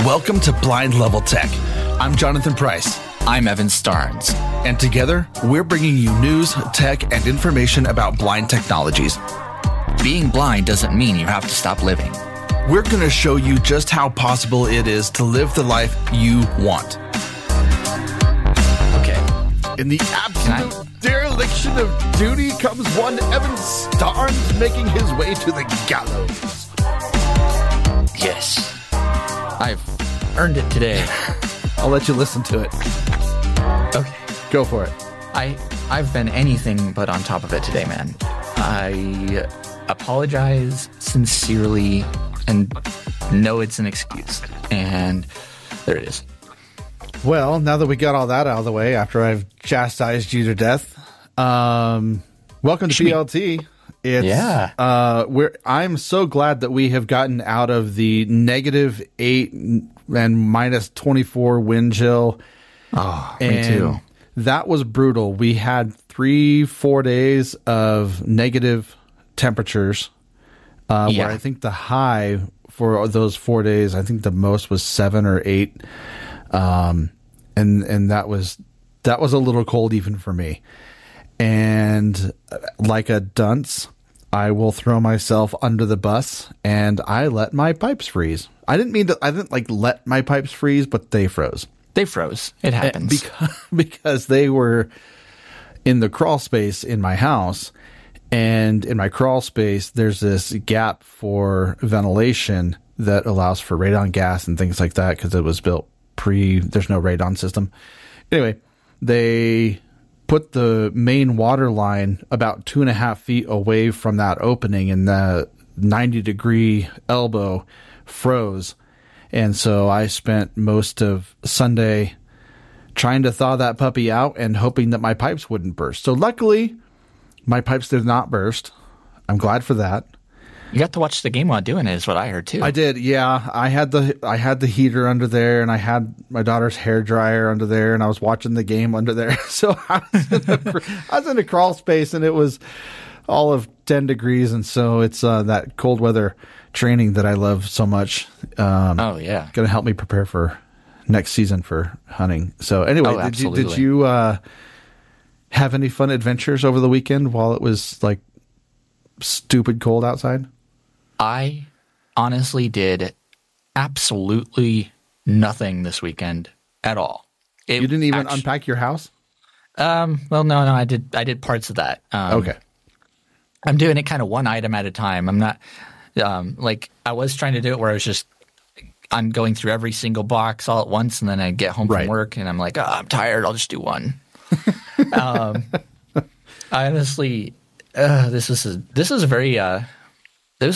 Welcome to Blind Level Tech. I'm Jonathan Price. I'm Evan Starnes. And together, we're bringing you news, tech, and information about blind technologies. Being blind doesn't mean you have to stop living. We're going to show you just how possible it is to live the life you want. Okay. In the absolute dereliction of duty comes one Evan Starnes making his way to the gallows. Yes. I've earned it today. I'll let you listen to it. Okay. Go for it. I've been anything but on top of it today, man. I apologize sincerely and know it's an excuse. And there it is. Well, now that we got all that out of the way, after I've chastised you to death, welcome to PLT. I'm so glad that we have gotten out of the -8 and -24 wind chill. Oh, me too. That was brutal. We had 3-4 days of negative temperatures, where I think the high for those 4 days, I think the most was 7 or 8. And that was a little cold even for me. And like a dunce, I will throw myself under the bus, and I let my pipes freeze. I didn't let my pipes freeze, but they froze. They froze. It happens. Because they were in the crawl space in my house, and in my crawl space, there's this gap for ventilation that allows for radon gas and things like that, because it was built there's no radon system. Anyway, they put the main water line about 2.5 feet away from that opening, and the 90-degree elbow froze. And so I spent most of Sunday trying to thaw that puppy out and hoping that my pipes wouldn't burst. So luckily, my pipes did not burst. I'm glad for that. You got to watch the game while doing it, is what I heard too. I did, yeah. I had the heater under there, and I had my daughter's hair dryer under there, and I was watching the game under there. So I was in a crawl space, and it was all of 10 degrees, and so it's that cold weather training that I love so much. Oh yeah, going to help me prepare for next season for hunting. So anyway, did you have any fun adventures over the weekend while it was like stupid cold outside? I honestly did absolutely nothing this weekend at all. You didn't even unpack your house? Well, no, I did parts of that. Okay. I'm doing it kind of one item at a time. I'm not like I was trying to do it where I'm going through every single box all at once, and then I get home from work and I'm like, I'm tired. I'll just do one. I honestly, this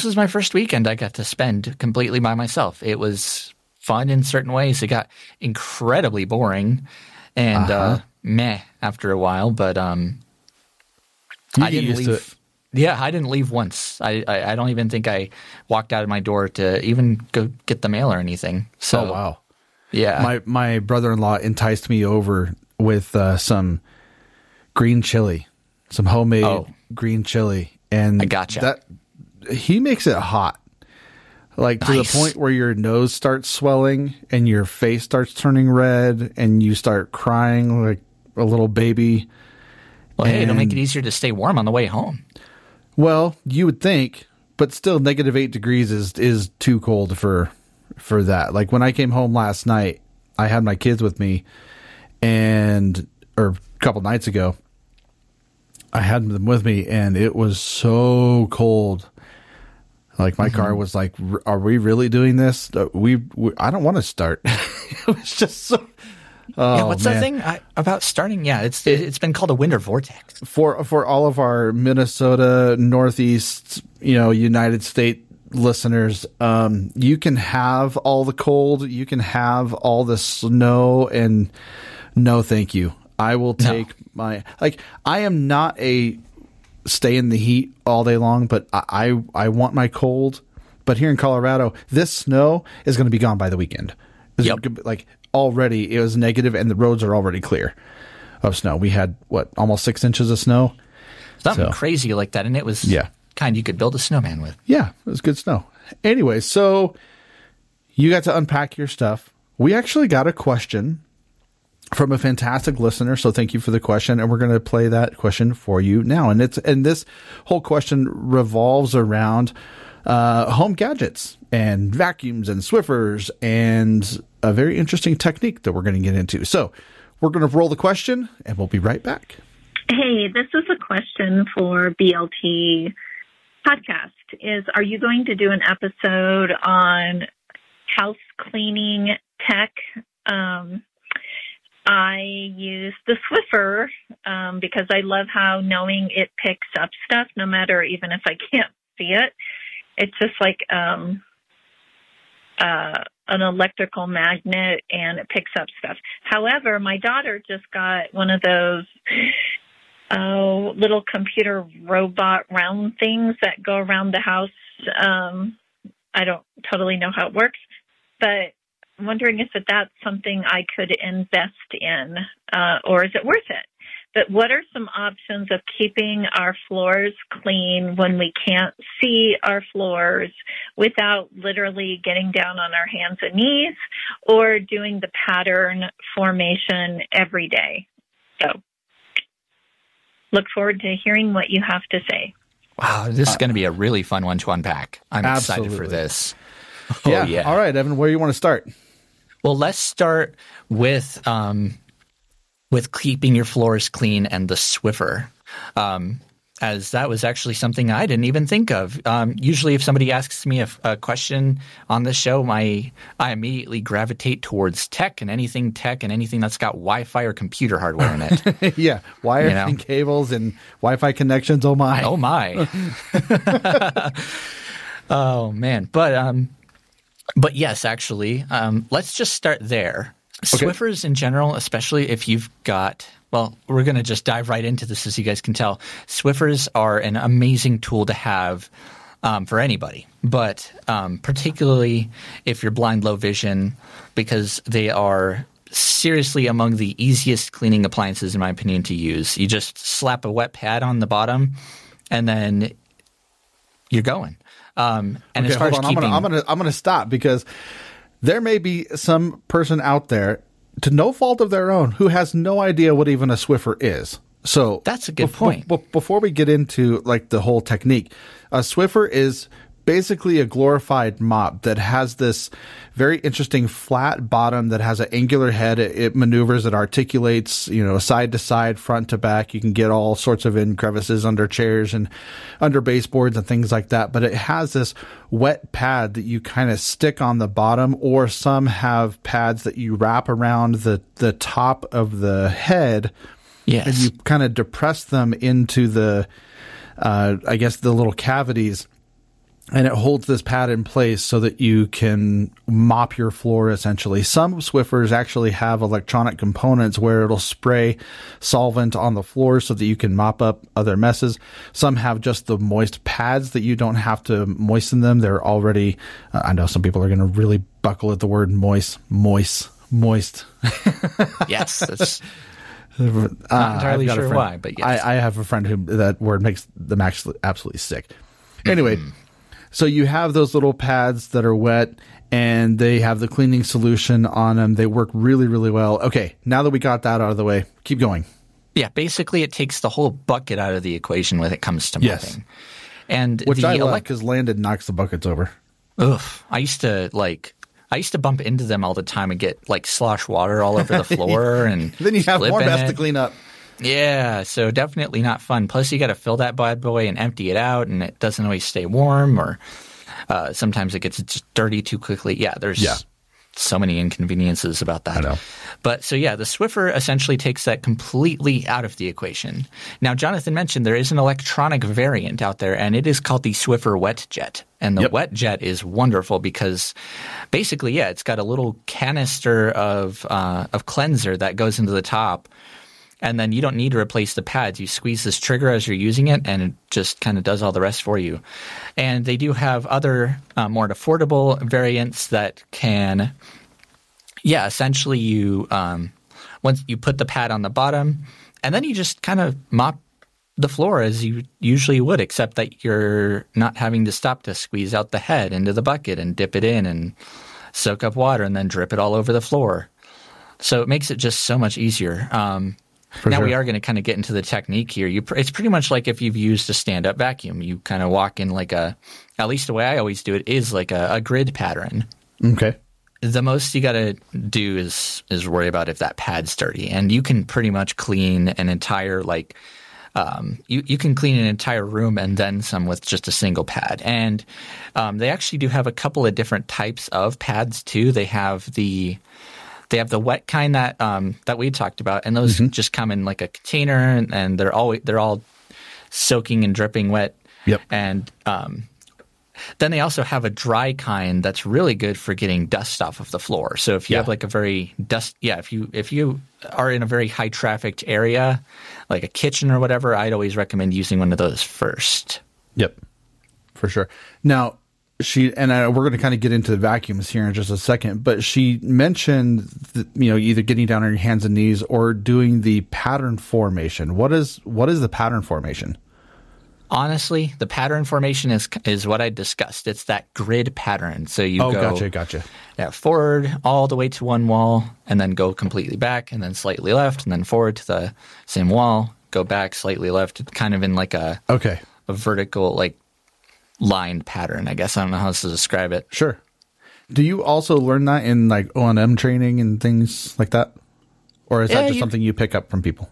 is my first weekend I got to spend completely by myself. It was fun in certain ways. It got incredibly boring and meh after a while, but I didn't leave. Yeah, I didn't leave once. I don't even think I walked out of my door to even go get the mail or anything. So, oh, wow. Yeah. My brother-in-law enticed me over with some green chili, some homemade green chili. And I gotcha. He makes it hot, like to the point where your nose starts swelling and your face starts turning red and you start crying like a little baby. Well, hey, it'll make it easier to stay warm on the way home. Well, you would think, but still -8 degrees is too cold for that. Like when I came home last night, I had my kids with me, or a couple nights ago, I had them with me, and it was so cold. Like my car was like, "Are we really doing this? I don't want to start." It was just so. Yeah, what's the thing about starting? Yeah, it's been called a winter vortex for all of our Minnesota, Northeast, United States listeners. You can have all the cold, you can have all the snow, and no, thank you. I will take I am not a stay in the heat all day long, but I want my cold. But here in Colorado, this snow is going to be gone by the weekend. Like already it was negative and the roads are already clear of snow. We had almost 6 inches of snow. Something crazy like that. And it was kind you could build a snowman with. Yeah, it was good snow. Anyway, so you got to unpack your stuff. We actually got a question from a fantastic listener, so thank you for the question, and we're going to play that question for you now. And this whole question revolves around home gadgets and vacuums and Swiffers and a very interesting technique that we're going to get into. So we're going to roll the question, and we'll be right back. Hey, this is a question for BLT podcast. Are you going to do an episode on house cleaning tech? I use the Swiffer because I love how knowing it picks up stuff, no matter even if I can't see it. It's just like an electrical magnet, and it picks up stuff. However, my daughter just got one of those little computer robot round things that go around the house. I don't totally know how it works, but I'm wondering if that's something I could invest in, or is it worth it? But what are some options of keeping our floors clean when we can't see our floors without literally getting down on our hands and knees or doing the pattern formation every day? So look forward to hearing what you have to say. Wow, this is going to be a really fun one to unpack. I'm excited for this. Oh, yeah. All right, Evan, where do you want to start? Well, let's start with keeping your floors clean and the Swiffer, as that was actually something I didn't even think of. Usually if somebody asks me a question on this show, I immediately gravitate towards tech and anything that's got Wi-Fi or computer hardware in it. Yeah, wires and cables and Wi-Fi connections. Oh, my. Oh, my. Oh, man. But yes, actually, let's just start there. Okay. Swiffers in general, especially if you've got – well, we're going to just dive right into this, as you guys can tell. Swiffers are an amazing tool to have for anybody, but particularly if you're blind, low vision, because they are seriously among the easiest cleaning appliances, in my opinion, to use. You just slap a wet pad on the bottom, and then you're going. And okay, as far as keeping, I'm gonna stop, because there may be some person out there, to no fault of their own, who has no idea what even a Swiffer is. So that's a good point. Before we get into like the whole technique, a Swiffer is basically a glorified mop that has this very interesting flat bottom that has an angular head. It maneuvers, it articulates, side to side, front to back. You can get all sorts of in crevices under chairs and under baseboards and things like that. But it has this wet pad that you kind of stick on the bottom, or some have pads that you wrap around the top of the head. Yes. And you kind of depress them into the little cavities. And it holds this pad in place so that you can mop your floor, essentially. Some Swiffers actually have electronic components where it'll spray solvent on the floor so that you can mop up other messes. Some have just the moist pads that you don't have to moisten them. They're already, I know some people are going to really buckle at the word moist. Yes, that's not entirely sure why, but yes. I have a friend who that word makes them absolutely sick. Anyway. So you have those little pads that are wet, and they have the cleaning solution on them. They work really, really well. Okay, now that we got that out of the way, keep going. Yeah, basically it takes the whole bucket out of the equation when it comes to mopping. Yes. And which I love, because Landon knocks the buckets over. Ugh, I used to bump into them all the time and get slosh water all over the floor, and then you have more mess to clean up. Yeah, so definitely not fun. Plus, you got to fill that bad boy and empty it out, and it doesn't always stay warm, or sometimes it gets just dirty too quickly. Yeah, there's so many inconveniences about that. I know. But so yeah, the Swiffer essentially takes that completely out of the equation. Now, Jonathan mentioned there is an electronic variant out there, and it is called the Swiffer Wet Jet. And the Wet Jet is wonderful because basically, it's got a little canister of cleanser that goes into the top. And then you don't need to replace the pads. You squeeze this trigger as you're using it, and it just kind of does all the rest for you. And they do have other more affordable variants that can, essentially you once you put the pad on the bottom, and then you just kind of mop the floor as you usually would, except that you're not having to stop to squeeze out the head into the bucket and dip it in and soak up water, and then drip it all over the floor. So it makes it just so much easier. Now we are going to kind of get into the technique here. It's pretty much like if you've used a stand-up vacuum. You kind of walk in like at least the way I always do it is like a grid pattern. Okay. The most you got to do is worry about if that pad's dirty, and you can pretty much clean an entire you can clean an entire room and then some with just a single pad. And they actually do have a couple of different types of pads too. They have the wet kind that we talked about, and those just come in like a container, and they're all soaking and dripping wet. Yep. And then they also have a dry kind that's really good for getting dust off of the floor. So if you have like a very if you are in a very high trafficked area, like a kitchen or whatever, I'd always recommend using one of those first. Yep, for sure. Now, we're going to kind of get into the vacuums here in just a second, but she mentioned that, either getting down on your hands and knees or doing the pattern formation. What is the pattern formation? Honestly, the pattern formation is what I discussed. It's that grid pattern. So you go gotcha. Yeah, forward all the way to one wall, and then go completely back, and then slightly left, and then forward to the same wall, go back slightly left, kind of in like a vertical, like lined pattern, I guess. I don't know how else to describe it. Sure. Do you also learn that in like O&M training and things like that? Or is that just something you pick up from people?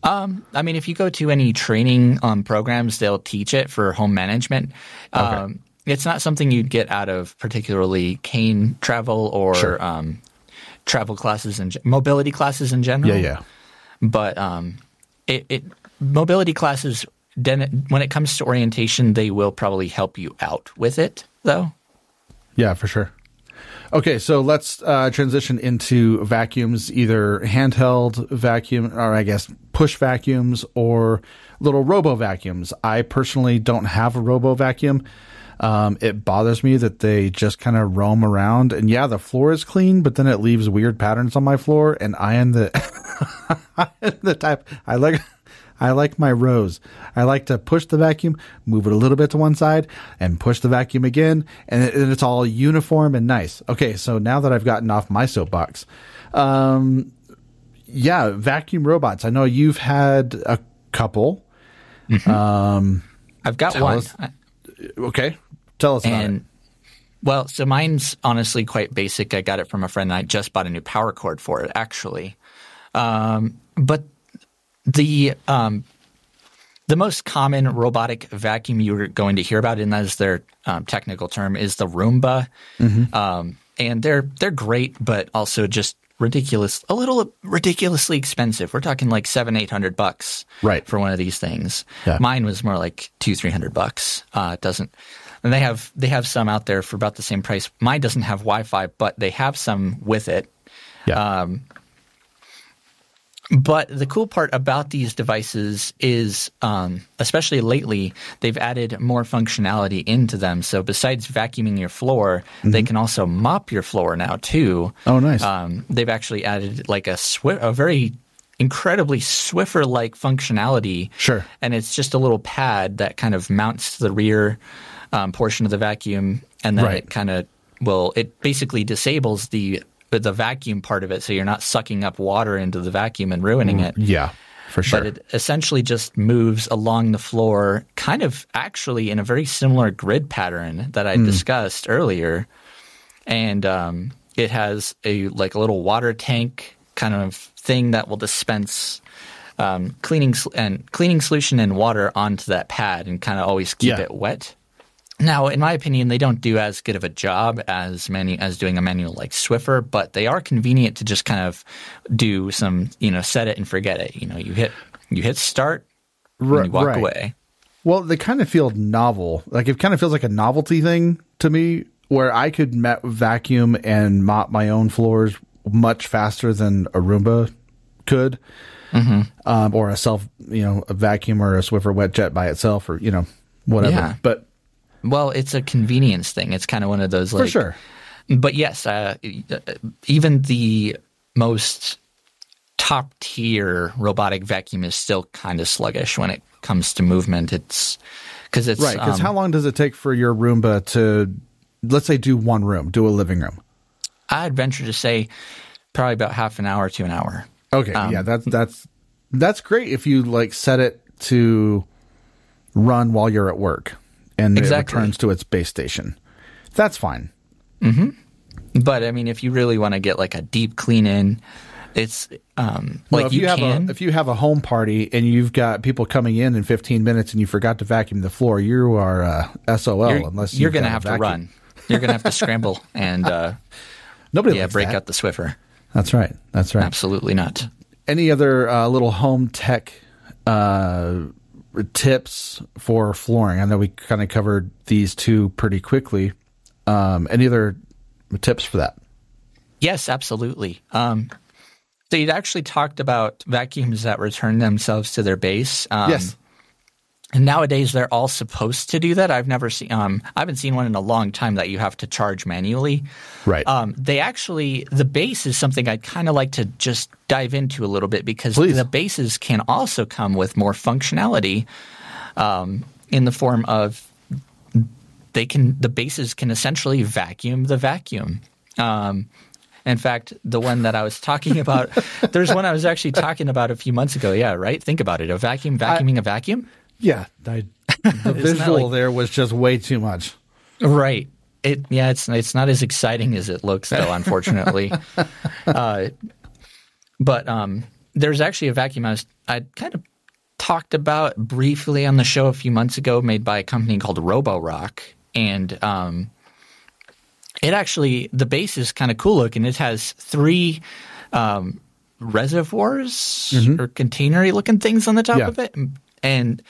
I mean, if you go to any training programs, they'll teach it for home management. Okay. It's not something you'd get out of particularly cane travel or travel classes and mobility classes in general. Yeah. But mobility classes, when it comes to orientation, they will probably help you out with it, though. Yeah, for sure. Okay, so let's transition into vacuums, either handheld vacuum, or I guess push vacuums, or little robo vacuums. I personally don't have a robo vacuum. It bothers me that they just kind of roam around, and the floor is clean, but then it leaves weird patterns on my floor, and I am the type I like my rows. I like to push the vacuum, move it a little bit to one side, and push the vacuum again, and it's all uniform and nice. Okay, so now that I've gotten off my soapbox, vacuum robots. I know you've had a couple. Mm-hmm. I've got one. Okay, tell us about it. Well, so mine's honestly quite basic. I got it from a friend, and I just bought a new power cord for it, actually. But the most common robotic vacuum you're going to hear about, and that is their technical term, is the Roomba. Mm-hmm. And they're great, but also just a little ridiculously expensive. We're talking like $700-800 right for one of these things. Yeah. Mine was more like $200-300. It doesn't. And they have some out there for about the same price. Mine doesn't have Wi-Fi, but they have some with it. Yeah. But the cool part about these devices is, especially lately, they've added more functionality into them. So besides vacuuming your floor, they can also mop your floor now too. Oh, nice. They've actually added like a very incredibly Swiffer-like functionality. Sure. And it's just a little pad that kind of mounts to the rear portion of the vacuum, and then it basically disables the vacuum part of it, so you're not sucking up water into the vacuum and ruining it. Yeah, for sure. But it essentially just moves along the floor, kind of actually in a very similar grid pattern that I discussed earlier. And it has a little water tank kind of thing that will dispense cleaning solution and water onto that pad and kind of always keep it wet. Now, in my opinion, they don't do as good of a job as doing a manual like Swiffer, but they are convenient to just kind of do some, set it and forget it. You hit start, and you walk away. Well, they kind of feel novel. Like it kind of feels like a novelty thing to me, where I could vacuum and mop my own floors much faster than a Roomba could, or a vacuum or a Swiffer wet jet by itself, or whatever. Yeah. But well, it's a convenience thing. It's kind of one of those for sure. But yes, even the most top tier robotic vacuum is still kind of sluggish when it comes to movement. It's right. Because how long does it take for your Roomba to, let's say, do one room, do a living room? I'd venture to say probably about half an hour to an hour. Okay, yeah, that's great if you like set it to run while you're at work and it returns to its base station. That's fine. Mm-hmm. But I mean, if you really want to get like a deep clean in, it's if you have a home party and you've got people coming in 15 minutes and you forgot to vacuum the floor, you are SOL. Unless you're going to have to run. You're going to have to scramble and break out the Swiffer. That's right. Absolutely not. Any other little home tech tips for flooring? I know we kind of covered these two pretty quickly. Any other tips for that? Yes, absolutely. So you'd actually talked about vacuums that return themselves to their base. Yes. And nowadays they're all supposed to do that. I've never seen I haven't seen one in a long time that you have to charge manually. Right. The base is something I'd kind of like to just dive into a little bit because the bases can also come with more functionality in the form of the bases can essentially vacuum the vacuum. In fact, the one that I was talking about, there's one I was actually talking about a few months ago. Yeah, right? Think about it. A vacuum vacuuming a vacuum? Yeah. The visual there was just way too much. Right. It's not as exciting as it looks, though, unfortunately. But there's actually a vacuum I kind of talked about briefly on the show a few months ago made by a company called Robotic. And it actually, the base is kind of cool looking. It has 3 reservoirs or container-y looking things on the top of it. And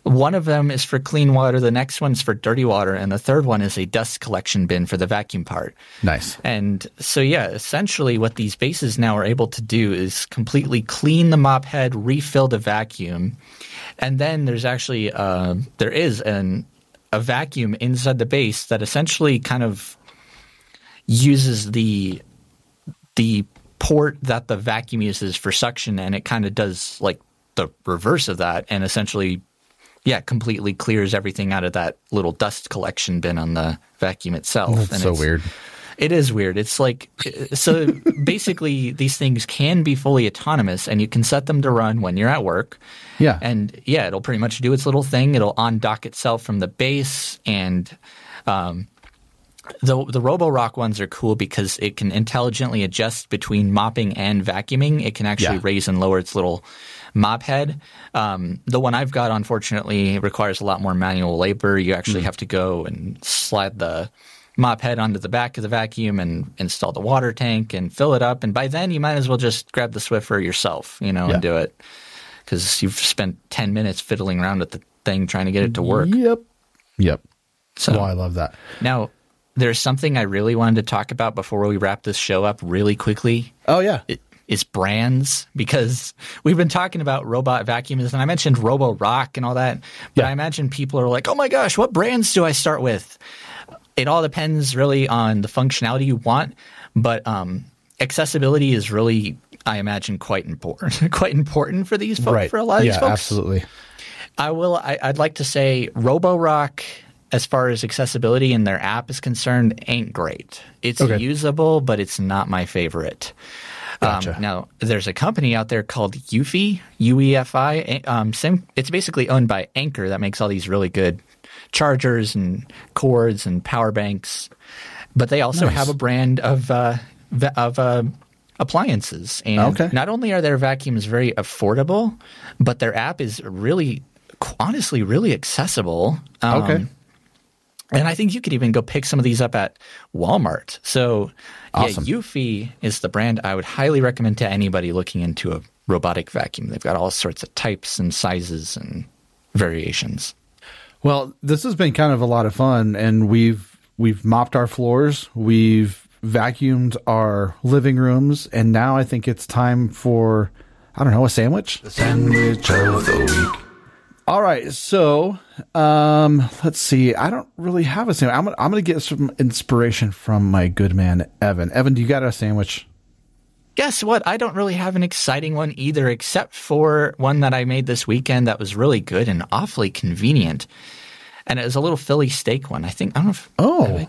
one of them is for clean water, the next one's for dirty water, and the third one is a dust collection bin for the vacuum part. Nice. And so, essentially what these bases now are able to do is completely clean the mop head, refill the vacuum, and then there's actually a vacuum inside the base that essentially kind of uses the port that the vacuum uses for suction, and it kind of does like the reverse of that and essentially completely clears everything out of that little dust collection bin on the vacuum itself. That's so weird. It is weird. It's like so basically these things can be fully autonomous and you can set them to run when you're at work. Yeah. And it'll pretty much do its little thing. It'll undock itself from the base, and the Robotic ones are cool because it can intelligently adjust between mopping and vacuuming. It can actually raise and lower its little mop head. The one I've got, unfortunately, requires a lot more manual labor. You actually have to go and slide the mop head onto the back of the vacuum and install the water tank and fill it up. And by then, you might as well just grab the Swiffer yourself, and do it, because you've spent 10 minutes fiddling around with the thing trying to get it to work. Yep. So, I love that. Now, there's something I really wanted to talk about before we wrap this show up really quickly. Oh, yeah. Is brands, because we've been talking about robot vacuums, and I mentioned Robotic and all that, but I imagine people are like, oh my gosh, what brands do I start with? It all depends really on the functionality you want, but accessibility is really, I imagine, quite important for these folks, for a lot of these folks. Yeah, absolutely. I'd like to say Robotic, as far as accessibility and their app is concerned, ain't great. It's usable, but it's not my favorite. Gotcha. Now, there's a company out there called Eufy, UEFI. It's basically owned by Anker that makes all these really good chargers and cords and power banks. But they also have a brand of appliances. And not only are their vacuums very affordable, but their app is really, honestly, really accessible. And I think you could even go pick some of these up at Walmart. So, awesome. Eufy is the brand I would highly recommend to anybody looking into a robotic vacuum. They've got all sorts of types and sizes and variations. Well, this has been kind of a lot of fun, and we've mopped our floors, we've vacuumed our living rooms, and now I think it's time for, a sandwich? The sandwich of the week. All right, so let's see. I don't really have a sandwich. I'm going to get some inspiration from my good man, Evan. Evan, do you got a sandwich? Guess what? I don't really have an exciting one either, except for one that I made this weekend that was really good and awfully convenient. And it was a little Philly steak one. I don't know if... Oh,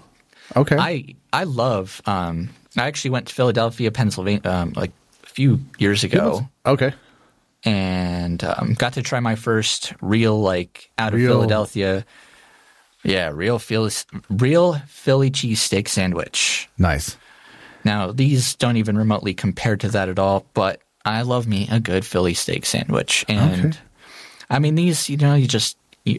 okay. I love I actually went to Philadelphia, Pennsylvania, like a few years ago. Okay. And got to try my first real, like, out of Philadelphia. Yeah, real Philly cheesesteak sandwich. Nice. Now, these don't even remotely compare to that at all, but I love me a good Philly steak sandwich. And, I mean, these, you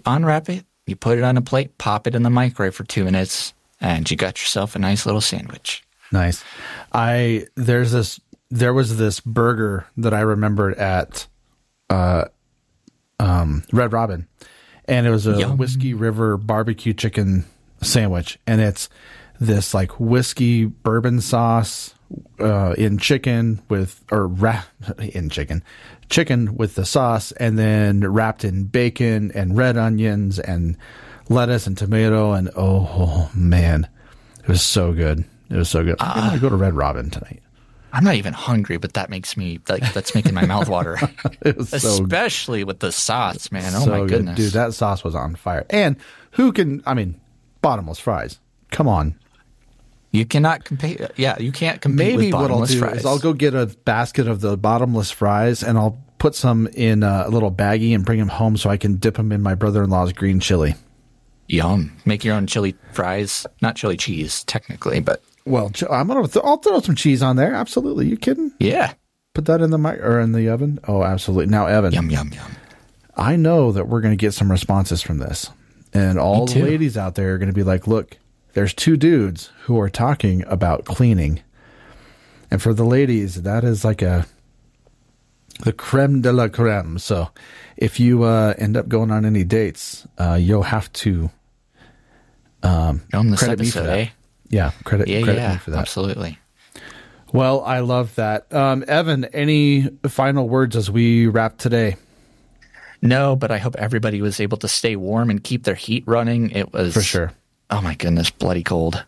unwrap it, you put it on a plate, pop it in the microwave for 2 minutes, and you got yourself a nice little sandwich. Nice. There was this burger that I remembered at Red Robin, and it was a Whiskey River barbecue chicken sandwich, and it's this like whiskey bourbon sauce in chicken with chicken with the sauce, and then wrapped in bacon and red onions and lettuce and tomato, and oh man, it was so good. It was so good. I'm going to go to Red Robin tonight. I'm not even hungry, but that's making my mouth water. It was especially with the sauce, man. Oh so my goodness. Dude, that sauce was on fire. And bottomless fries. Come on. You cannot compare. Yeah, you can't compete with bottomless fries. Maybe what I'll do is I'll go get a basket of the bottomless fries, and I'll put some in a little baggie and bring them home so I can dip them in my brother-in-law's green chili. Yum. Make your own chili fries. Not chili cheese, technically, but... Well, I'll throw some cheese on there. Absolutely. You kidding? Yeah. Put that in the in the oven? Oh, absolutely. Now, Evan. Yum, yum, yum. I know that we're going to get some responses from this. And all the ladies out there are going to be like, look, there's 2 dudes who are talking about cleaning. And for the ladies, that is like the creme de la creme. So if you end up going on any dates, you'll have to credit me for that. Eh? Yeah, credit me for that. Absolutely. Well, I love that. Evan, any final words as we wrap today? No, but I hope everybody was able to stay warm and keep their heat running. It was... For sure. Oh my goodness, bloody cold.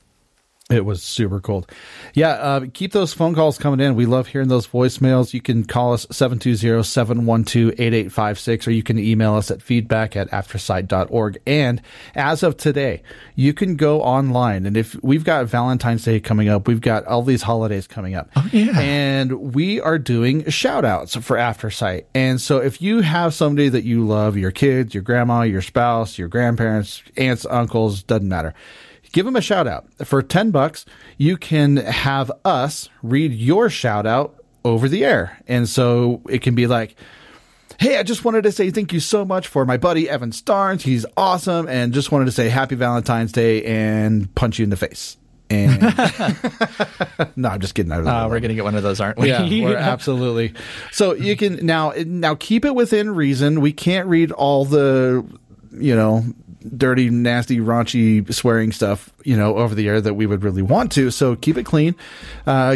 It was super cold. Yeah, keep those phone calls coming in. We love hearing those voicemails. You can call us 720-712-8856, or you can email us at feedback@aftersight.org. And as of today, you can go online. And if we've got Valentine's Day coming up, we've got all these holidays coming up. Oh, yeah. And we are doing shout outs for Aftersight. And so if you have somebody that you love, your kids, your grandma, your spouse, your grandparents, aunts, uncles, doesn't matter, give them a shout out. For $10, you can have us read your shout out over the air. And so it can be like, hey, I just wanted to say thank you so much for my buddy, Evan Starnes. He's awesome. And just wanted to say happy Valentine's Day and punch you in the face. And no, I'm just kidding. We're going to get one of those, aren't we? Yeah, we're absolutely. So you can now keep it within reason. We can't read all the, dirty, nasty, raunchy, swearing stuff, over the air that we would really want to. So keep it clean,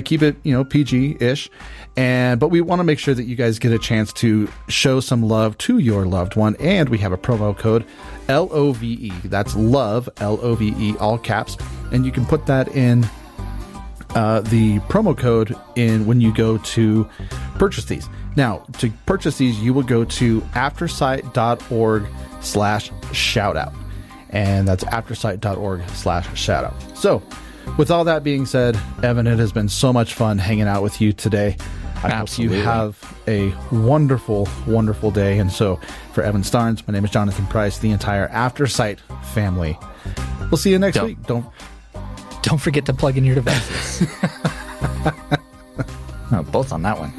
keep it, PG-ish. But we want to make sure that you guys get a chance to show some love to your loved one. And we have a promo code LOVE. That's love, LOVE, all caps. And you can put that in the promo code in when you go to purchase these. Now, to purchase these, you will go to aftersight.org/shoutout. And that's aftersight.org/shoutout. So with all that being said, Evan, it has been so much fun hanging out with you today. I hope you have a wonderful, wonderful day. And so for Evan Starnes, my name is Jonathan Price, the entire Aftersight family. We'll see you next week. Don't forget to plug in your devices. Both on that one.